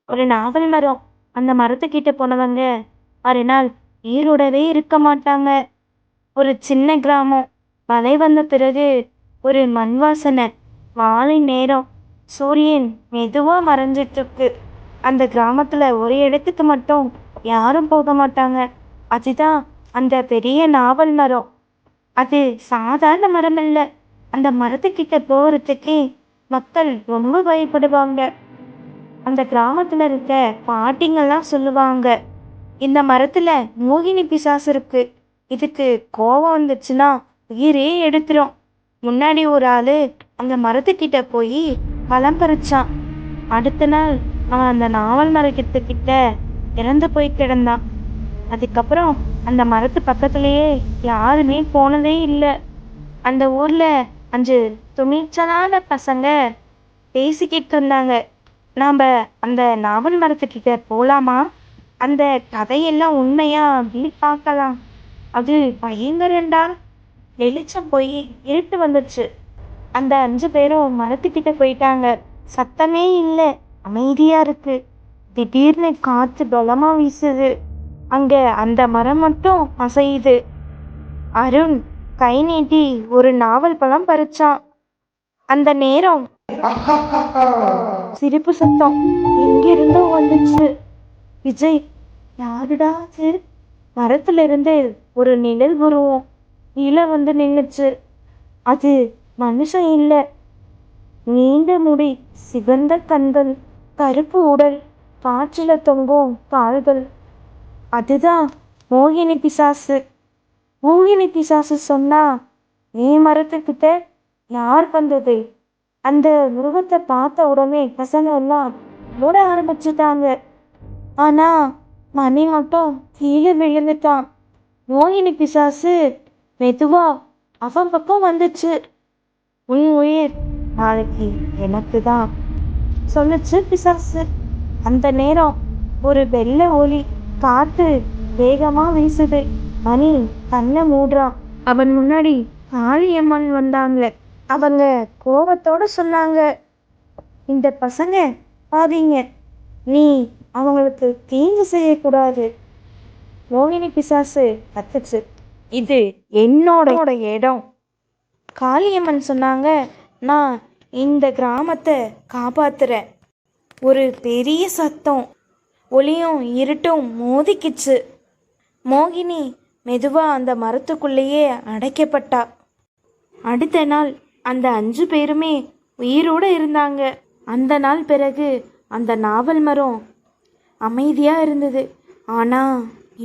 ஒரு நாவல் மரம். அந்த மரத்துக்கிட்ட போனவங்க மறுநாள் உயிரோடவே இருக்க மாட்டாங்க. ஒரு சின்ன கிராமம். மழை வந்த பிறகு ஒரு மண் வாசனை. மாலை நேரம். சூரியன் மெதுவா மறைஞ்சிட்டு இருக்கு. அந்த கிராமத்துல ஒரு இடத்துக்கு மட்டும் யாரும் போக மாட்டாங்க. அதுதான் அந்த பெரிய நாவல் மரம். அது சாதாரண மரம் இல்ல. அந்த மரத்துக்கிட்ட போறதுக்கே மக்கள் ரொம்ப பயப்படுவாங்க. அந்த கிராமத்துல இருக்க பாட்டிங்கெல்லாம் சொல்லுவாங்க, இந்த மரத்துல மோகினி பிசாசு இருக்கு. இதுக்கு கோவம் வந்துச்சுன்னா உயிரே எடுத்துரும். முன்னாடி ஒரு ஆளு அந்த மரத்துக்கிட்ட போய் பழம் பறிச்சான். அடுத்த நாள் அவன் அந்த நாவல் மரத்துக்கிட்ட இறந்து போய் கிடந்தான். அதுக்கப்புறம் அந்த மரத்து பக்கத்திலேயே யாருமே போனதே இல்லை. அந்த ஊர்ல 5 துணிச்சலான பசங்க பேசிக்கிட்டு இருந்தாங்க. நாம அந்த நாவல் மரத்துக்கிட்ட போலாமா? அந்த கதையெல்லாம் உண்மையா அப்படின்னு பார்க்கலாம். அது பயங்கரண்டா. வெளிச்சம் போய் இருட்டு வந்துச்சு. அந்த 5 பேரும் மரத்துக்கிட்ட போயிட்டாங்க. சத்தமே இல்லை, அமைதியா இருக்கு. திடீர்னு காத்து பலமா வீசுது. அங்க அந்த மரம் மட்டும் அசையுது. அருண் கை நீட்டி ஒரு நாவல் பழம் பறிச்சான். அந்த நேரம் சிரிப்பு சத்தம் எங்கிருந்தோ வந்துச்சு. விஜய், யாருடா அது? மரத்துல இருந்து ஒரு நிழல் உருவம் கீழே வந்து நின்னுச்சு. அது மனுஷன் இல்ல. நீண்ட முடி, சிவந்த கண்கள், கருப்பு உடல், காற்றில தொங்கும் கால்கள். அதுதான் மோகினி பிசாசு. மோகினி பிசாசு சொன்னா, நீ மரத்துக்கிட்ட யார் வந்தது? அந்த உருவத்தை பார்த்த உடனே பசங்க எல்லாம் ஓட ஆரம்பிச்சுட்டாங்க. ஆனா மணி மட்டும் கீழே விழுந்துட்டான். மோகினி பிசாசு மெதுவா அவன் பக்கம் வந்துச்சு. உன் உயிர் நாளைக்கு எனக்கு தான், சொல்லுச்சு பிசாசு. அந்த நேரம் ஒரு வெள்ளை ஒளி. காத்து வேகமா வீசுது. மணி கண்ணை மூடுறான். அவன் முன்னாடி காளியம்மன் வந்தாங்க. அவங்க கோபத்தோட சொன்னாங்க, இந்த பசங்க பாதீங்க, நீ அவங்களுக்கு தீங்கு செய்யக்கூடாது. மோகினி பிசாசு கத்துச்சு, இது என்னோட இடம். காளியம்மன் சொன்னாங்க, நான் இந்த கிராமத்தை காப்பாத்துறேன். ஒரு பெரிய சத்தம், ஒளியும் இருட்டும் மோதிக்கிச்சு. மோகினி மெதுவா அந்த மரத்துக்குள்ளேயே அடைக்கப்பட்டா. அடுத்த நாள் அந்த 5 பேருமே உயிரோடு இருந்தாங்க. அந்த நாள் பிறகு அந்த நாவல் மரம் அமைதியா இருந்தது. ஆனா